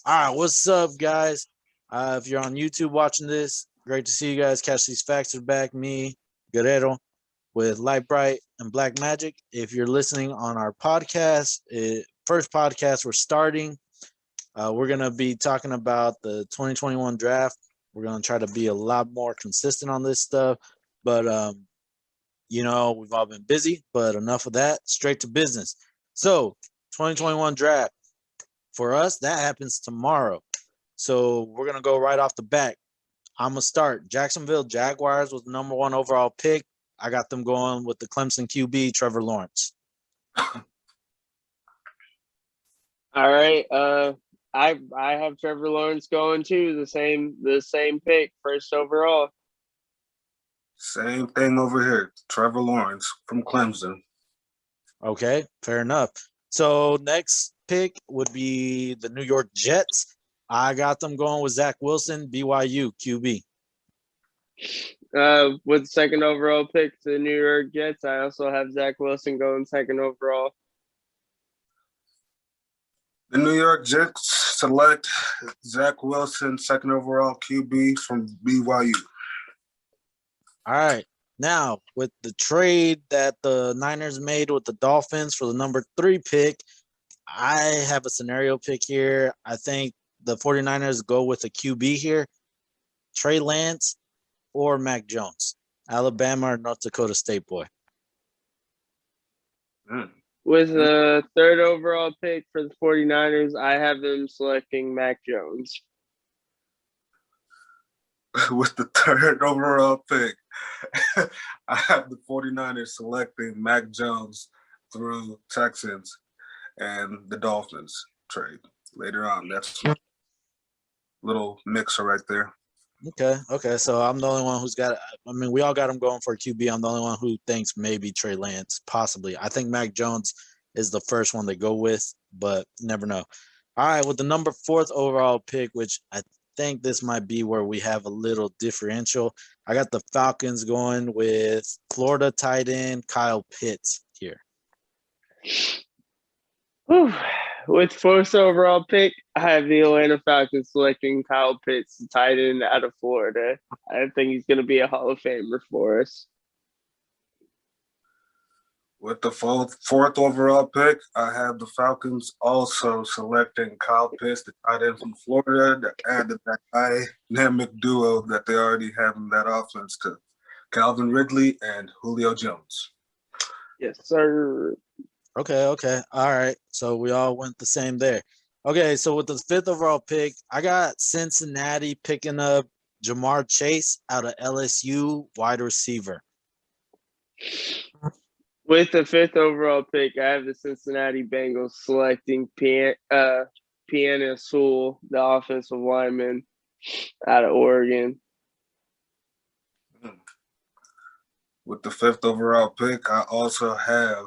All right, what's up, guys? If you're on YouTube watching this, great to see you guys. Catch these facts are back. Me, Guerrero, with Light Bright and Black Magic. If you're listening on our podcast, first podcast we're starting, we're gonna be talking about the 2021 draft. We're gonna try to be a lot more consistent on this stuff, but we've all been busy. But enough of that. Straight to business. So, 2021 draft for us that happens tomorrow. So we're gonna go right off the bat. I'm gonna start. Jacksonville Jaguars was the number one overall pick. I got them going with the Clemson QB, Trevor Lawrence. All right. I have Trevor Lawrence going too. The same pick, first overall. Same thing over here. Trevor Lawrence from Clemson. Okay, fair enough. So next pick would be the New York Jets. I got them going with Zach Wilson, BYU QB. With the second overall pick to the New York Jets, I also have Zach Wilson going second overall. The New York Jets select Zach Wilson, second overall QB from BYU. All right. Now, with the trade that the Niners made with the Dolphins for the number 3 pick, I have a scenario pick here. I think the 49ers go with a QB here, Trey Lance or Mac Jones, Alabama or North Dakota State boy. With the third overall pick for the 49ers, I have them selecting Mac Jones. With the third overall pick, I have the 49ers selecting Mac Jones through Texans and the Dolphins trade later on. That's a little mixer right there. Okay. So I'm the only one who's got – I mean, we all got him going for a QB. I'm the only one who thinks maybe Trey Lance, possibly. I think Mac Jones is the first one they go with, but never know. All right, with the number 4th overall pick, which I think this might be where we have a little differential. I got the Falcons going with Florida tight end Kyle Pitts here. Whew. With 4th overall pick, I have the Atlanta Falcons selecting Kyle Pitts, tight end out of Florida. I think he's going to be a Hall of Famer for us. With the fourth overall pick, I have the Falcons also selecting Kyle Pitts, the tight end from Florida, to add to that dynamic duo that they already have in that offense to Calvin Ridley and Julio Jones. Yes, sir. Okay. All right. So we all went the same there. Okay, so with the 5th overall pick, I got Cincinnati picking up Jamar Chase out of LSU, wide receiver. With the 5th overall pick, I have the Cincinnati Bengals selecting Piana Sewell, the offensive lineman out of Oregon. With the 5th overall pick, I also have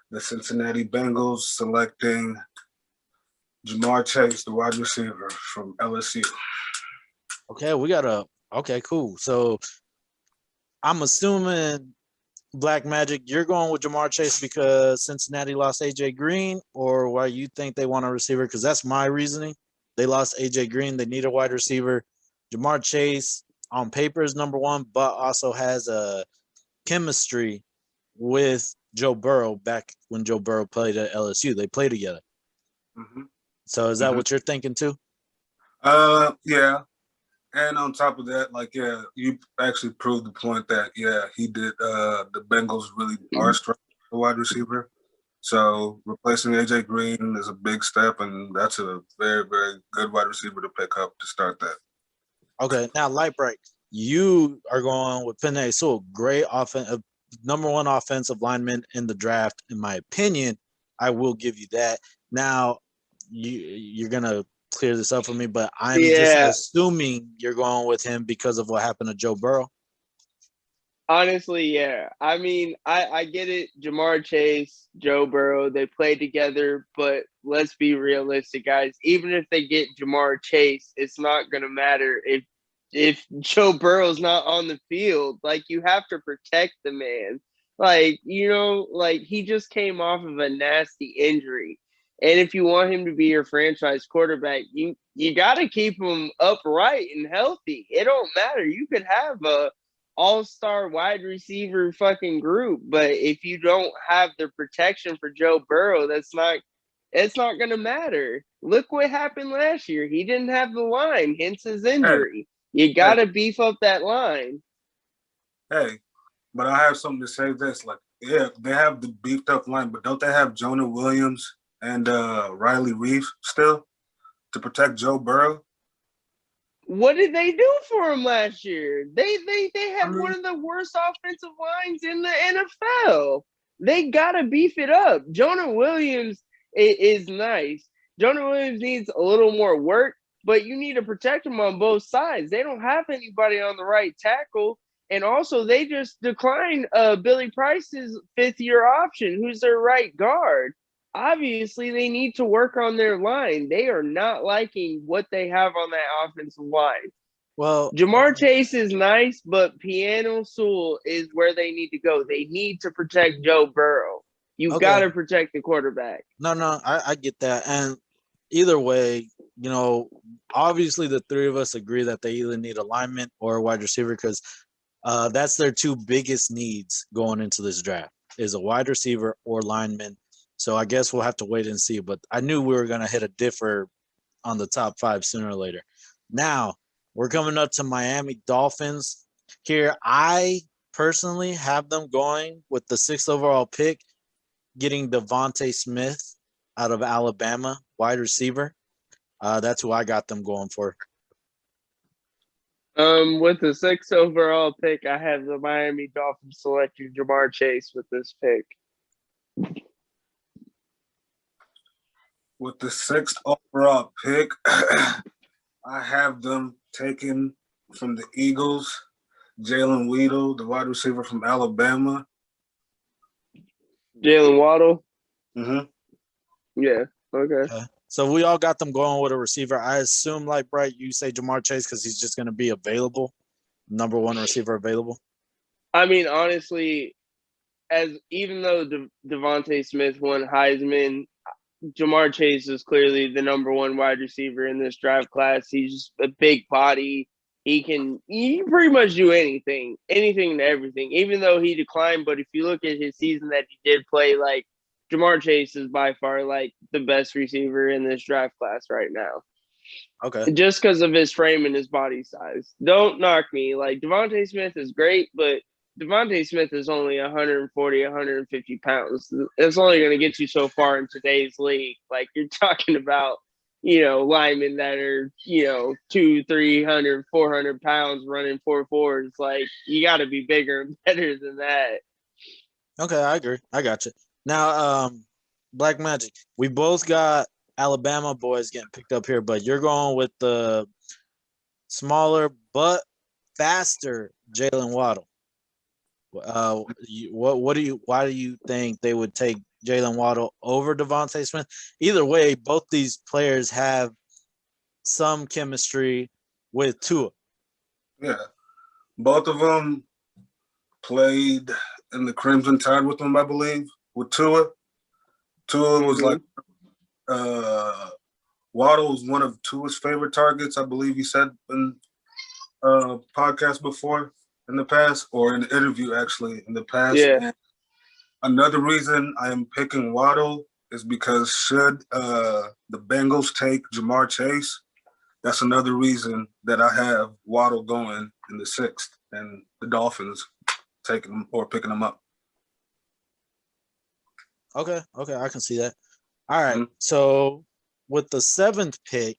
the Cincinnati Bengals selecting Jamar Chase, the wide receiver from LSU. Okay, cool. So I'm assuming Black Magic, you're going with Jamar Chase because Cincinnati lost AJ Green, or why you think they want a receiver? Because that's my reasoning. They lost AJ Green. They need a wide receiver. Jamar Chase on paper is number 1, but also has a chemistry with Joe Burrow back when Joe Burrow played at LSU. They play together. Mm-hmm. So is that what you're thinking too? Yeah. And on top of that, you actually proved the point that, he did. The Bengals really are strong for wide receiver. So replacing AJ Green is a big step, and that's a very, very good wide receiver to pick up to start that. Okay, now Light Bright, you are going with Penei Sewell, great number 1 offensive lineman in the draft, in my opinion. I will give you that. Now, you're gonna clear this up for me, but I'm just assuming you're going with him because of what happened to Joe Burrow. Honestly, yeah. I mean, I get it. Jamar Chase, Joe Burrow, they play together, but let's be realistic, guys. Even if they get Jamar Chase, it's not going to matter if Joe Burrow's not on the field. Like, you have to protect the man. Like, he just came off of a nasty injury. And if you want him to be your franchise quarterback, you got to keep him upright and healthy. It don't matter. You could have a all-star wide receiver fucking group, but if you don't have the protection for Joe Burrow, it's not going to matter. Look what happened last year. He didn't have the line, hence his injury. You got to beef up that line. Hey, but I have something to say this. Like, yeah, they have the beefed up line, but don't they have Jonah Williams and Riley Reef still to protect Joe Burrow? What did they do for him last year? They have one of the worst offensive lines in the NFL. They gotta beef it up. Jonah Williams is nice. Jonah Williams needs a little more work, but you need to protect him on both sides. They don't have anybody on the right tackle. And also, they just declined Billy Price's fifth-year option, who's their right guard. Obviously, they need to work on their line. They are not liking what they have on that offensive line. Well, Jamar Chase is nice, but Piano Sewell is where they need to go. They need to protect Joe Burrow. You've got to protect the quarterback. No, I get that. And either way, obviously the three of us agree that they either need a lineman or a wide receiver because that's their two biggest needs going into this draft is a wide receiver or lineman. So I guess we'll have to wait and see. But I knew we were going to hit a differ on the top five sooner or later. Now, we're coming up to Miami Dolphins. Here, I personally have them going with the 6th overall pick, getting Devontae Smith out of Alabama, wide receiver. That's who I got them going for. With the 6th overall pick, I have the Miami Dolphins selecting Jamar Chase with this pick. With the 6th overall pick, I have them taken from the Eagles, Jaylen Waddle, the wide receiver from Alabama. Jaylen Waddle? Mm-hmm. Yeah, okay. So we all got them going with a receiver. I assume, like, Bright, you say Jamar Chase because he's just going to be available, number one receiver available? I mean, honestly, even though Devontae Smith won Heisman, Jamar Chase is clearly the number one wide receiver in this draft class. He's a big body. He can pretty much do anything to everything, even though he declined. But if you look at his season that he did play, like, Jamar Chase is by far, like, the best receiver in this draft class right now. Okay. Just because of his frame and his body size. Don't knock me. Like, Devontae Smith is great, but Devontae Smith is only 140, 150 pounds. It's only going to get you so far in today's league. Like, you're talking about, linemen that are, 200, 300, 400 pounds running 4.4s. Like, you got to be bigger and better than that. Okay, I agree. I got you. Now, Black Magic, we both got Alabama boys getting picked up here, but you're going with the smaller but faster Jaylen Waddle. Why do you think they would take Jaylen Waddle over Devontae Smith? Either way, both these players have some chemistry with Tua. Yeah. Both of them played in the Crimson Tide with him, I believe, with Tua. Tua was like Waddle was one of Tua's favorite targets, I believe he said in a podcast before in the past, or in an interview actually in the past. Yeah. And another reason I am picking Waddle is because should the Bengals take Jamar Chase, that's another reason that I have Waddle going in the 6th and the Dolphins taking him or picking him up. Okay, I can see that. All right, So with the 7th pick,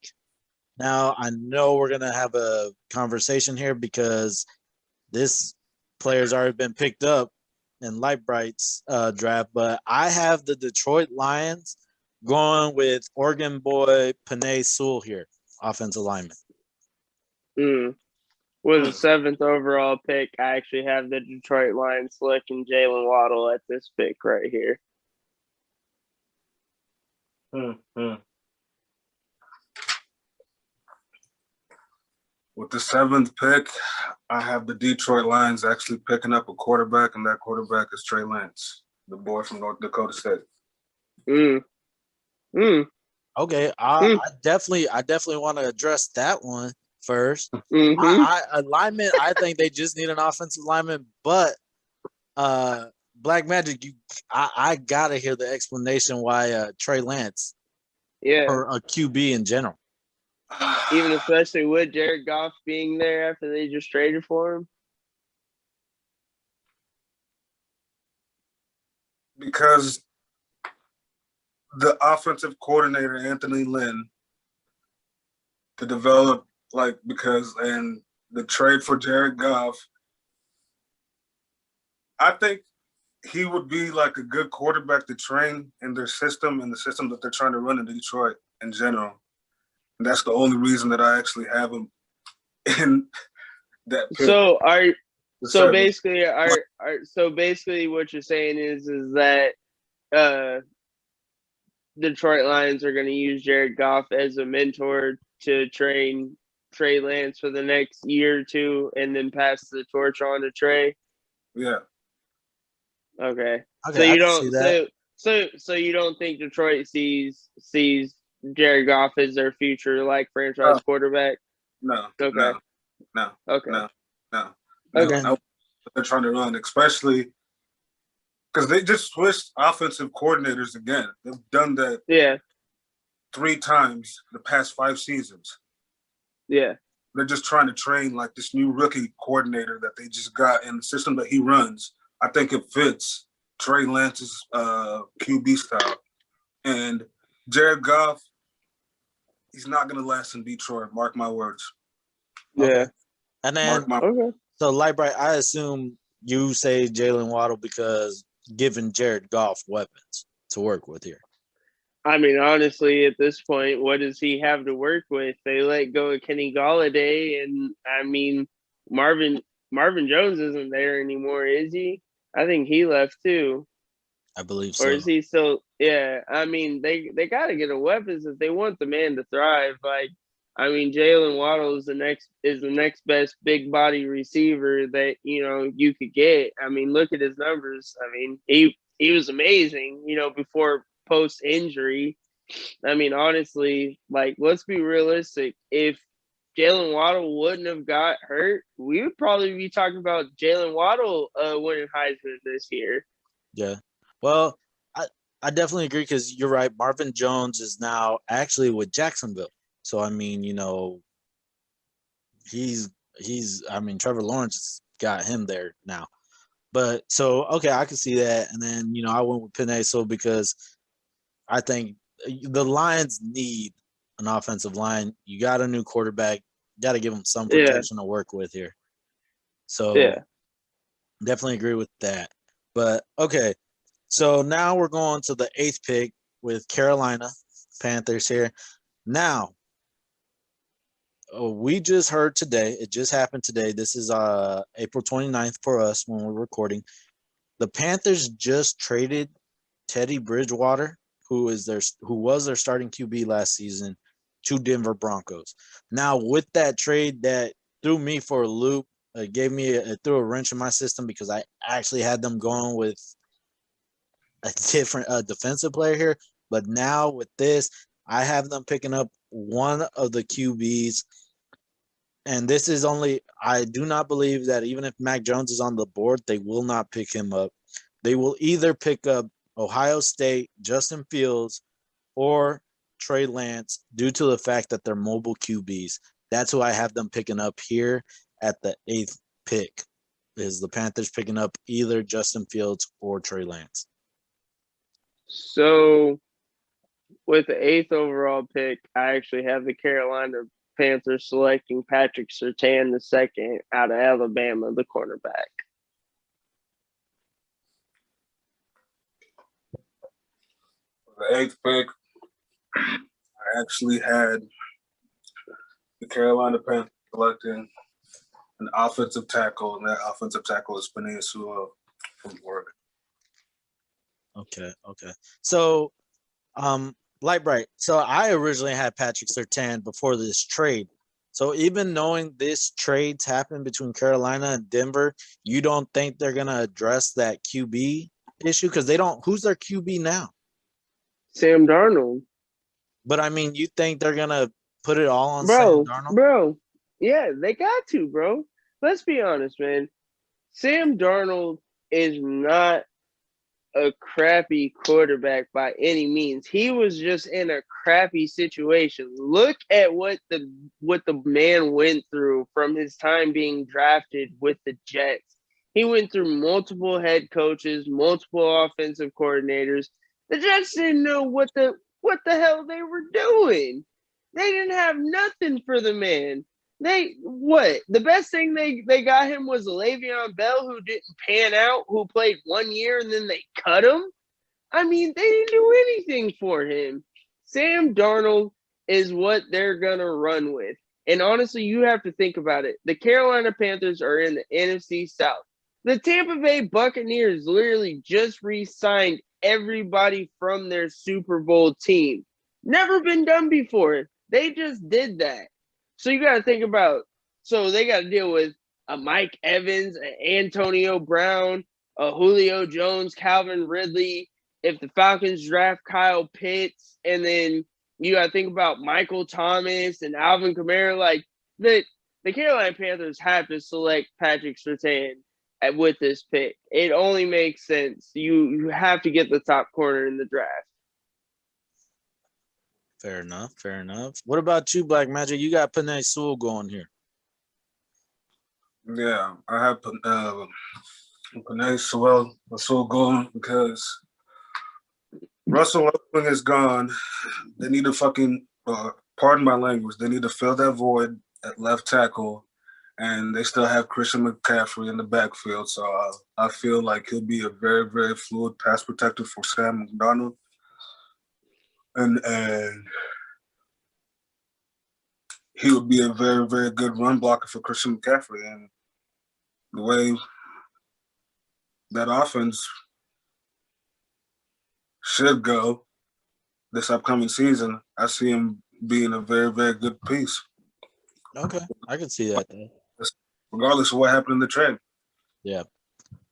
now I know we're going to have a conversation here because this player's already been picked up in Light Bright's draft, but I have the Detroit Lions going with Oregon boy Panay Sewell here, offensive lineman. With the 7th overall pick, I actually have the Detroit Lions selecting Jaylen Waddle at this pick right here. With the 7th pick, I have the Detroit Lions actually picking up a quarterback, and that quarterback is Trey Lance, the boy from North Dakota State. Mm, Okay, mm, I definitely want to address that one first. mm-hmm. Alignment. I think they just need an offensive lineman, but Black Magic, I gotta hear the explanation why Trey Lance Yeah. or a QB in general. Even especially with Jared Goff being there after they just traded for him. Because the offensive coordinator, Anthony Lynn, to develop, and the trade for Jared Goff, I think he would be like a good quarterback to train in their system and the system that they're trying to run in Detroit in general. And that's the only reason that I actually have him in that pick. So basically what you're saying is that Detroit Lions are going to use Jared Goff as a mentor to train Trey Lance for the next year or two, and then pass the torch on to Trey. Yeah. Okay. Okay, So I you can see that. don't so you don't think Detroit sees Jared Goff as their future franchise quarterback? No. Okay. No. Okay. No. Okay. No. They're trying to run, especially because they just switched offensive coordinators again. They've done that 3 times the past 5 seasons. Yeah. They're just trying to train like this new rookie coordinator that they just got, and the system that he runs, I think it fits Trey Lance's QB style. And Jared Goff, he's not going to last in Detroit. Mark my words. Yeah. Okay. And then, Okay. so Lightbright, I assume you say Jaylen Waddle because giving Jared Goff weapons to work with here. I mean, honestly, at this point, what does he have to work with? They let go of Kenny Golladay, and I mean, Marvin Jones isn't there anymore, is he? I think he left too. I believe so. Or is he still? Yeah, I mean, they got to get a weapons if they want the man to thrive. Jaylen Waddle is the next best big body receiver that you could get. I mean, look at his numbers. I mean, he was amazing. Before post injury. I mean, honestly, let's be realistic. If Jaylen Waddle wouldn't have got hurt, we would probably be talking about Jaylen Waddle winning Heisman this year. Yeah. Well, I definitely agree because you're right. Marvin Jones is now actually with Jacksonville. So, I mean, Trevor Lawrence got him there now. But so, okay, I can see that. And then, I went with Penei so because I think the Lions need an offensive line. You got a new quarterback. Got to give him some protection to work with here. So, definitely agree with that. But, okay. So now we're going to the 8th pick with Carolina Panthers here. Now, we just heard today, it just happened today. This is April 29th for us when we're recording. The Panthers just traded Teddy Bridgewater, who was their starting QB last season, to Denver Broncos. Now, with that trade, that threw me for a loop. It threw a wrench in my system because I actually had them going with a different defensive player here. But now with this, I have them picking up one of the QBs. And this is I do not believe that even if Mac Jones is on the board, they will not pick him up. They will either pick up Ohio State, Justin Fields, or Trey Lance due to the fact that they're mobile QBs. That's who I have them picking up here at the 8th pick, is the Panthers picking up either Justin Fields or Trey Lance. So, with the 8th overall pick, I actually have the Carolina Panthers selecting Patrick Surtain II out of Alabama, the cornerback. The 8th pick, I actually had the Carolina Panthers selecting an offensive tackle, and that offensive tackle is Penei Sewell from Oregon. Okay. So, Lightbright. So I originally had Patrick Surtain before this trade. So even knowing this trade's happened between Carolina and Denver, you don't think they're gonna address that QB issue because they don't. Who's their QB now? Sam Darnold. But I mean, you think they're gonna put it all on Sam Bro, Darnold? bro. Yeah, they got to, bro. Let's be honest, man. Sam Darnold is not a crappy quarterback by any means. He was just in a crappy situation. Look at what the man went through from his time being drafted with the Jets. He went through multiple head coaches, multiple offensive coordinators. The Jets didn't know what the hell they were doing. They didn't have nothing for the man. The best thing they got him was Le'Veon Bell, who didn't pan out, who played 1 year and then they cut him. I mean, they didn't do anything for him. Sam Darnold is what they're gonna run with. And honestly, you have to think about it. The Carolina Panthers are in the NFC South. The Tampa Bay Buccaneers literally just re-signed everybody from their Super Bowl team. Never been done before. They just did that. So you got to think about, so they got to deal with a Mike Evans, an Antonio Brown, a Julio Jones, Calvin Ridley. If the Falcons draft Kyle Pitts, and then you got to think about Michael Thomas and Alvin Kamara, like the Carolina Panthers have to select Patrick Surtain with this pick. It only makes sense. You have to get the top corner in the draft. Fair enough. Fair enough. What about you, Black Magic? You got Penei Sewell going here. Yeah, I have Panay Sewell going because Russell Wilson is gone. They need to fucking, pardon my language, they need to fill that void at left tackle, and they still have Christian McCaffrey in the backfield. So I feel like he'll be a very, very fluid pass protector for Sam Darnold. And he would be a very, very good run blocker for Christian McCaffrey. And the way that offense should go this upcoming season, I see him being a very, very good piece. Okay, I can see that. Though. Regardless of what happened in the trade. Yeah.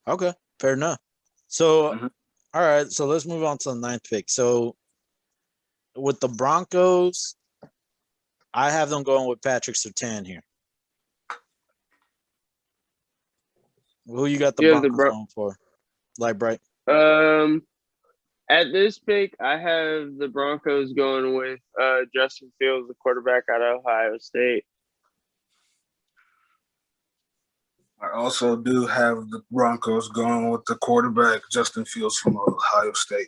Okay, fair enough. So, all right, so let's move on to the 9th pick. So, with the Broncos, I have them going with Patrick Surtain here. Who you got the Broncos going for? Light Bright. At this pick, I have the Broncos going with Justin Fields, the quarterback out of Ohio State. I also do have the Broncos going with the quarterback, Justin Fields from Ohio State.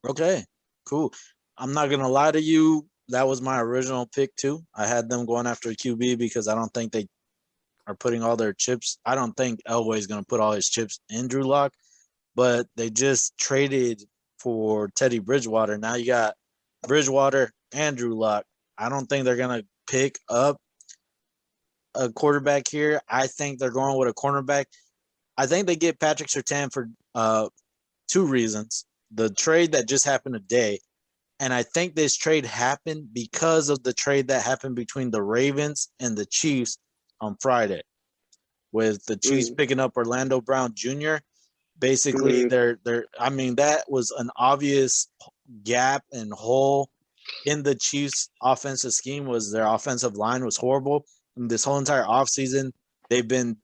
Okay, cool. I'm not going to lie to you. That was my original pick, too. I had them going after a QB because I don't think they are putting all their chips. I don't think Elway is going to put all his chips in Drew Lock, but they just traded for Teddy Bridgewater. Now you got Bridgewater and Drew Lock. I don't think they're going to pick up a quarterback here. I think they're going with a cornerback. I think they get Patrick Surtain for 2 reasons. The trade that just happened today, and I think this trade happened because of the trade that happened between the Ravens and the Chiefs on Friday, with the Chiefs picking up Orlando Brown Jr. Basically, that was an obvious gap and hole in the Chiefs' offensive scheme. Was their offensive line was horrible. And this whole entire offseason, they've been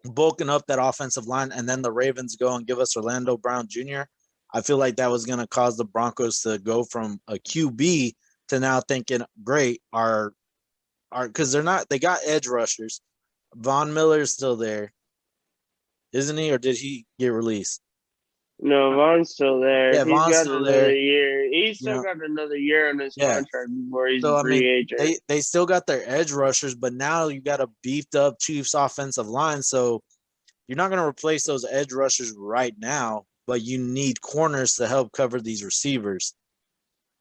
bulking up that offensive line, and then the Ravens go and give us Orlando Brown Jr. I feel like that was going to cause the Broncos to go from a QB to now thinking, great, because they got edge rushers. Von Miller's still there, isn't he, or did he get released? No, Von's still there. Yeah, Von's got still another there. year. He's still got another year on his contract before he's a free agent. They still got their edge rushers, but now you got a beefed up Chiefs offensive line. So you're not going to replace those edge rushers right now, but you need corners to help cover these receivers.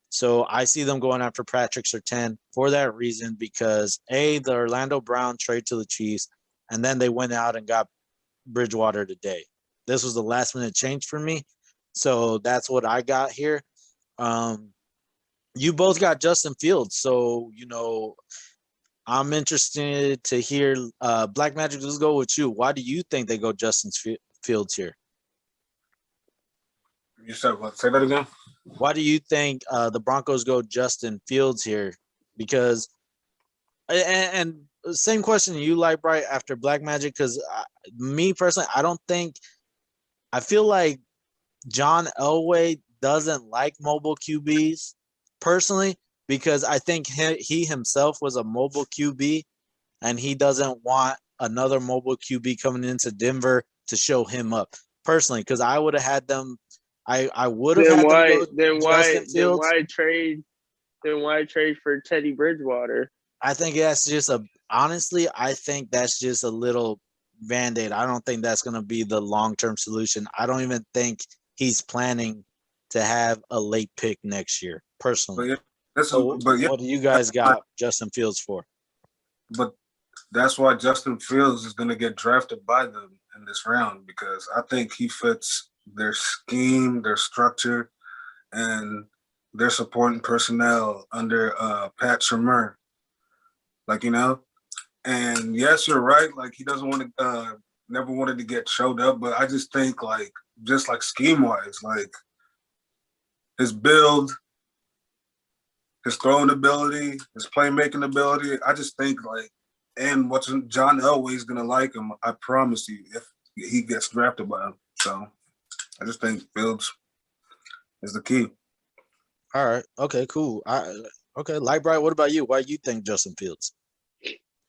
So I see them going after Patrick Surtain for that reason, because the Orlando Brown trade to the Chiefs, and then they went out and got Bridgewater today. This was the last minute change for me. So that's what I got here. You both got Justin Fields. So, I'm interested to hear Black Magic. Let's go with you. Why do you think they go Justin Fields here? You said what? Say that again. Why do you think the Broncos go Justin Fields here? Because and same question to you, like right after Black Magic. Because me personally, I feel like John Elway doesn't like mobile QBs personally, because I think he himself was a mobile QB, and he doesn't want another mobile QB coming into Denver to show him up personally. Because I would have had them. I would have had them go Justin Fields. Then why trade for Teddy Bridgewater? I think that's just honestly, I think that's just a little Band-Aid. I don't think that's going to be the long-term solution. I don't even think he's planning to have a late pick next year, personally. What do you guys got Justin Fields for? But that's why Justin Fields is going to get drafted by them in this round, because I think he fits their scheme, their structure, and their supporting personnel under Pat Shurmur. Like, and yes, you're right. Like, he doesn't want to, never wanted to get showed up, but I just think, like, just like scheme-wise, like, his build, his throwing ability, his playmaking ability, I just think, like, and what's John Elway's going to like him, I promise you, if he gets drafted by him. So I just think Fields is the key. All right. Okay, cool. Okay, Lightbright, what about you? Why do you think Justin Fields?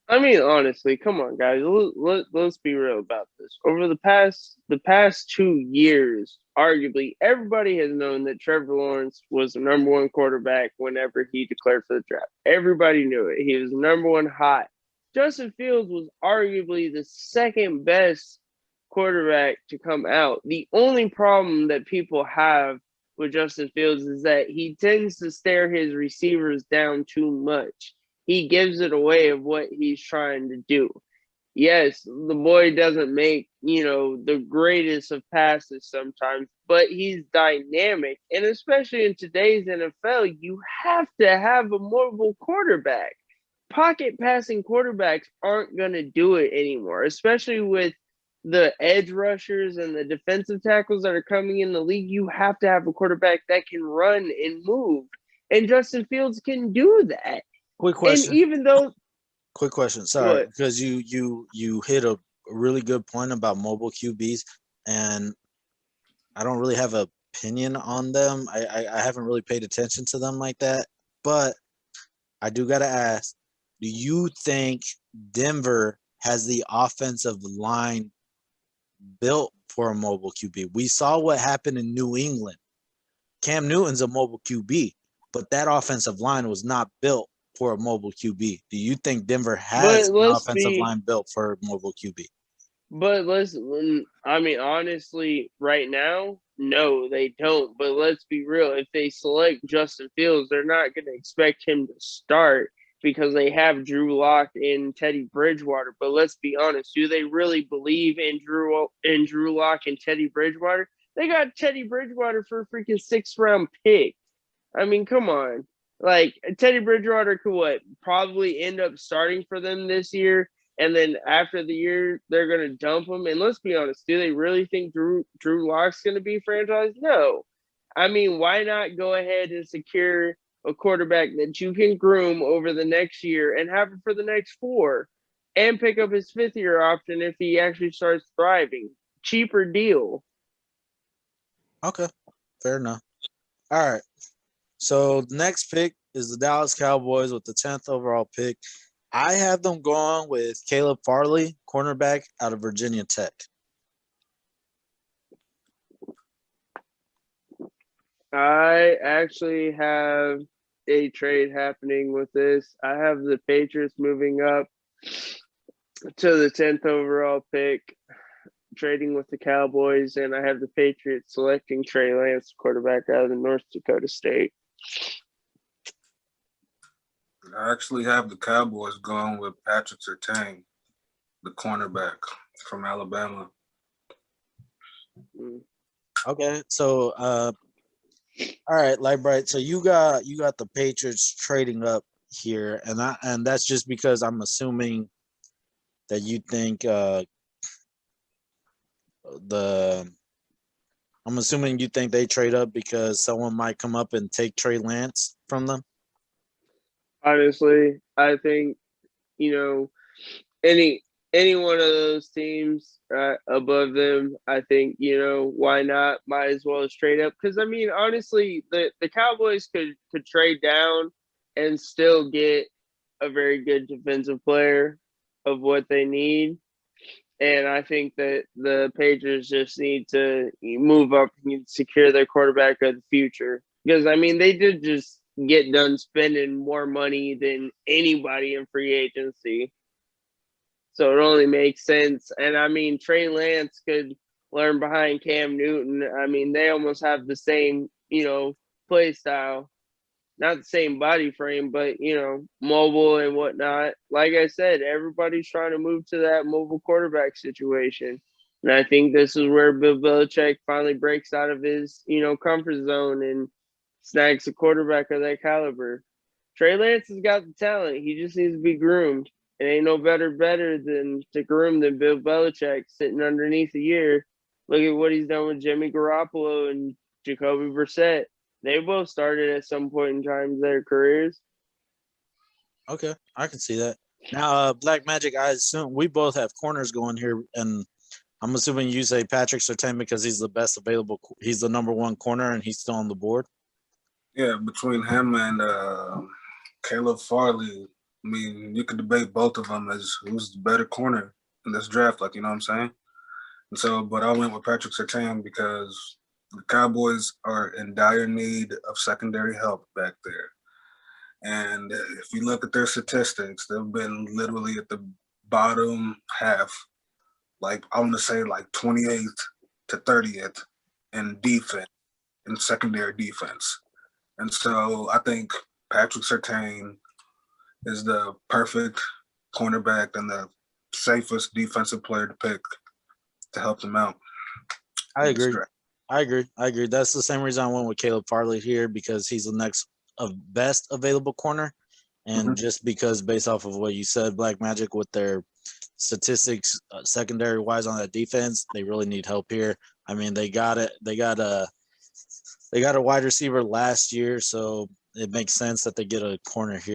I mean, honestly, come on, guys. Let's be real about this. Over the past 2 years, arguably, everybody has known that Trevor Lawrence was the number one quarterback whenever he declared for the draft. Everybody knew it. He was number one hot. Justin Fields was arguably the second best quarterback to come out. The only problem that people have with Justin Fields is that he tends to stare his receivers down too much. He gives it away of what he's trying to do. Yes, the boy doesn't make, the greatest of passes sometimes, but he's dynamic. And especially in today's NFL, you have to have a mobile quarterback. Pocket passing quarterbacks aren't going to do it anymore, especially with the edge rushers and the defensive tackles that are coming in the league. You have to have a quarterback that can run and move. And Justin Fields can do that. Quick question. And even though Quick question. Sorry, because you hit a really good point about mobile QBs, and I don't really have an opinion on them. I haven't really paid attention to them like that, but I do got to ask, do you think Denver has the offensive line built for a mobile QB? We saw what happened in New England. Cam Newton's a mobile QB, but that offensive line was not built for a mobile QB. Do you think Denver has an offensive line built for a mobile QB? But honestly, right now, no, they don't. But let's be real. If they select Justin Fields, they're not going to expect him to start because they have Drew Lock and Teddy Bridgewater. But let's be honest, do they really believe in Drew Lock and Teddy Bridgewater? They got Teddy Bridgewater for a freaking 6th-round pick. I mean, come on. Like, Teddy Bridgewater could probably end up starting for them this year, and then after the year, they're going to dump him. And let's be honest, do they really think Drew Lock's going to be franchised? No. I mean, why not go ahead and secure a quarterback that you can groom over the next year and have him for the next 4 and pick up his 5th-year option if he actually starts thriving? Cheaper deal. Okay, fair enough. All right. So the next pick is the Dallas Cowboys with the 10th overall pick. I have them going with Caleb Farley, cornerback out of Virginia Tech. I actually have a trade happening with this. I have the Patriots moving up to the 10th overall pick, trading with the Cowboys, and I have the Patriots selecting Trey Lance, quarterback out of the North Dakota State. I actually have the Cowboys going with Patrick Surtain, the cornerback from Alabama. Okay, so all right, Lightbright. So you got the Patriots trading up here, and that's just because I'm assuming that you think the I'm assuming you think they trade up because someone might come up and take Trey Lance from them. Honestly, I think, any one of those teams above them, I think, why not? Might as well trade up. Because, I mean, honestly, the Cowboys could trade down and still get a very good defensive player of what they need. And I think that the Patriots just need to move up and secure their quarterback of the future. Because, I mean, they did just get done spending more money than anybody in free agency. So it only makes sense. And, I mean, Trey Lance could learn behind Cam Newton. I mean, they almost have the same, play style. Not the same body frame, but, mobile and whatnot. Like I said, everybody's trying to move to that mobile quarterback situation. And I think this is where Bill Belichick finally breaks out of his, comfort zone and snags a quarterback of that caliber. Trey Lance has got the talent. He just needs to be groomed. It ain't no better than to groom than Bill Belichick sitting underneath a year. Look at what he's done with Jimmy Garoppolo and Jacoby Brissett. They both started at some point in time in their careers. Okay, I can see that. Now, Black Magic, I assume we both have corners going here, and I'm assuming you say Patrick Surtain because he's the best available. He's the number one corner, and he's still on the board. Yeah, between him and Caleb Farley, I mean, you could debate both of them as who's the better corner in this draft, like, you know what I'm saying? And so, but I went with Patrick Surtain because the Cowboys are in dire need of secondary help back there. And if you look at their statistics, they've been literally at the bottom half, like I want to say like 28th to 30th in defense, in secondary defense. And so I think Patrick Surtain is the perfect cornerback and the safest defensive player to pick to help them out. I agree. That's the same reason I went with Caleb Farley here because he's the next of best available corner. And just because based off of what you said, Black Magic, with their statistics secondary wise on that defense, they really need help here. I mean, they got a wide receiver last year, so it makes sense that they get a corner here.